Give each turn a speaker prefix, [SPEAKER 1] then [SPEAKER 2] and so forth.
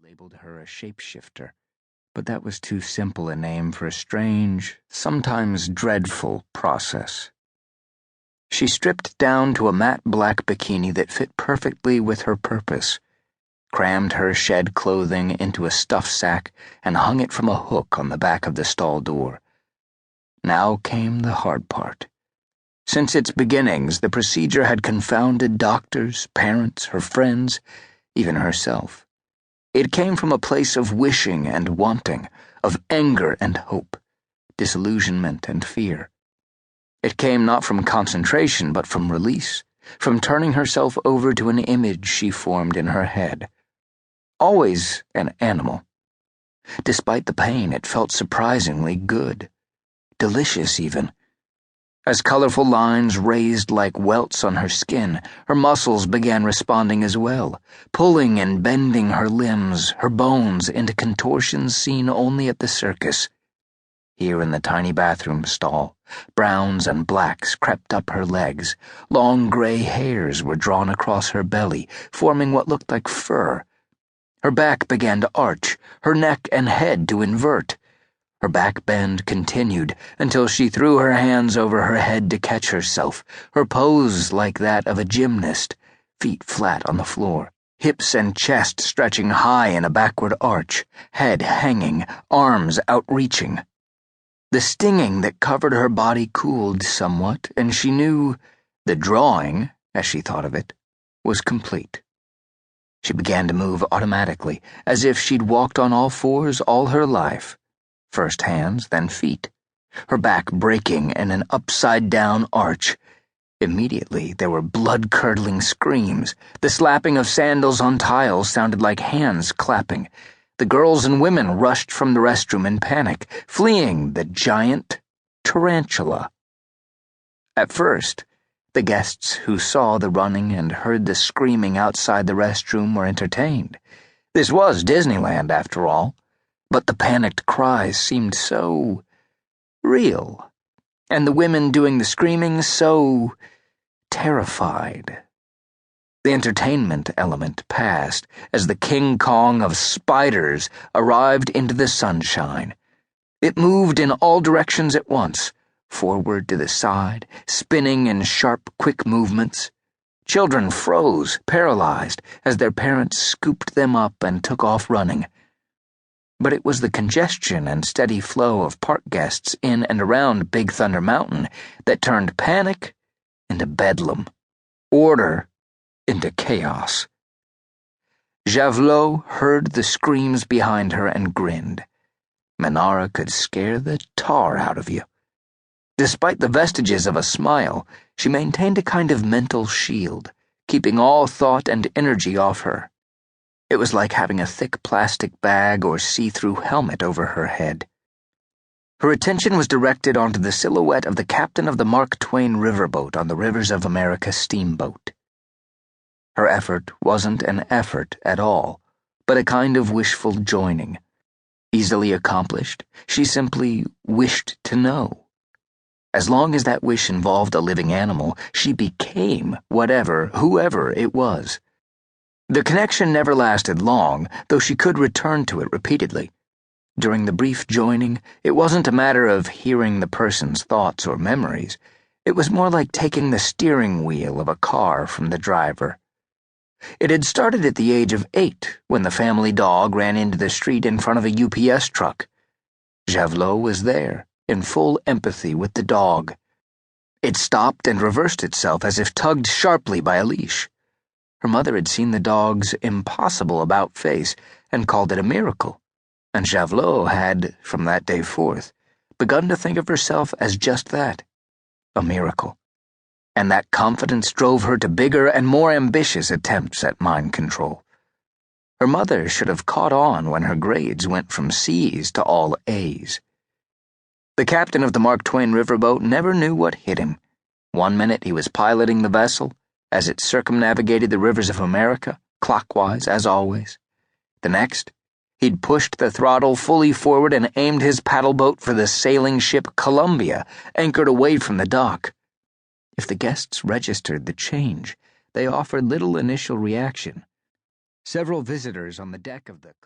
[SPEAKER 1] labeled her a shapeshifter, but that was too simple a name for a strange, sometimes dreadful process. She stripped down to a matte black bikini that fit perfectly with her purpose, crammed her shed clothing into a stuff sack, and hung it from a hook on the back of the stall door. Now came the hard part. Since its beginnings, the procedure had confounded doctors, parents, her friends, even herself. It came from a place of wishing and wanting, of anger and hope, disillusionment and fear. It came not from concentration, but from release, from turning herself over to an image she formed in her head. Always an animal. Despite the pain, it felt surprisingly good. Delicious, even. As colorful lines raised like welts on her skin, her muscles began responding as well, pulling and bending her limbs, her bones, into contortions seen only at the circus. Here in the tiny bathroom stall, browns and blacks crept up her legs. Long gray hairs were drawn across her belly, forming what looked like fur. Her back began to arch, her neck and head to invert. Her back bend continued until she threw her hands over her head to catch herself, her pose like that of a gymnast, feet flat on the floor, hips and chest stretching high in a backward arch, head hanging, arms outreaching. The stinging that covered her body cooled somewhat, and she knew the drawing, as she thought of it, was complete. She began to move automatically, as if she'd walked on all fours all her life. First hands, then feet, her back breaking in an upside-down arch. Immediately, there were blood-curdling screams. The slapping of sandals on tiles sounded like hands clapping. The girls and women rushed from the restroom in panic, fleeing the giant tarantula. At first, the guests who saw the running and heard the screaming outside the restroom were entertained. This was Disneyland, after all. But the panicked cries seemed so real, and the women doing the screaming so terrified. The entertainment element passed as the King Kong of spiders arrived into the sunshine. It moved in all directions at once, forward to the side, spinning in sharp, quick movements. Children froze, paralyzed, as their parents scooped them up and took off running. But it was the congestion and steady flow of park guests in and around Big Thunder Mountain that turned panic into bedlam, order into chaos. Javelot heard the screams behind her and grinned. Manara could scare the tar out of you. Despite the vestiges of a smile, she maintained a kind of mental shield, keeping all thought and energy off her. It was like having a thick plastic bag or see-through helmet over her head. Her attention was directed onto the silhouette of the captain of the Mark Twain riverboat on the Rivers of America steamboat. Her effort wasn't an effort at all, but a kind of wishful joining. Easily accomplished, she simply wished to know. As long as that wish involved a living animal, she became whoever it was. The connection never lasted long, though she could return to it repeatedly. During the brief joining, it wasn't a matter of hearing the person's thoughts or memories. It was more like taking the steering wheel of a car from the driver. It had started at the age of 8, when the family dog ran into the street in front of a UPS truck. Javelot was there, in full empathy with the dog. It stopped and reversed itself as if tugged sharply by a leash. Her mother had seen the dog's impossible about-face and called it a miracle, and Javelot had, from that day forth, begun to think of herself as just that, a miracle. And that confidence drove her to bigger and more ambitious attempts at mind control. Her mother should have caught on when her grades went from C's to all A's. The captain of the Mark Twain riverboat never knew what hit him. One minute he was piloting the vessel, as it circumnavigated the rivers of America, clockwise as always. The next, he'd pushed the throttle fully forward and aimed his paddleboat for the sailing ship Columbia, anchored away from the dock. If the guests registered the change, they offered little initial reaction. Several visitors on the deck of the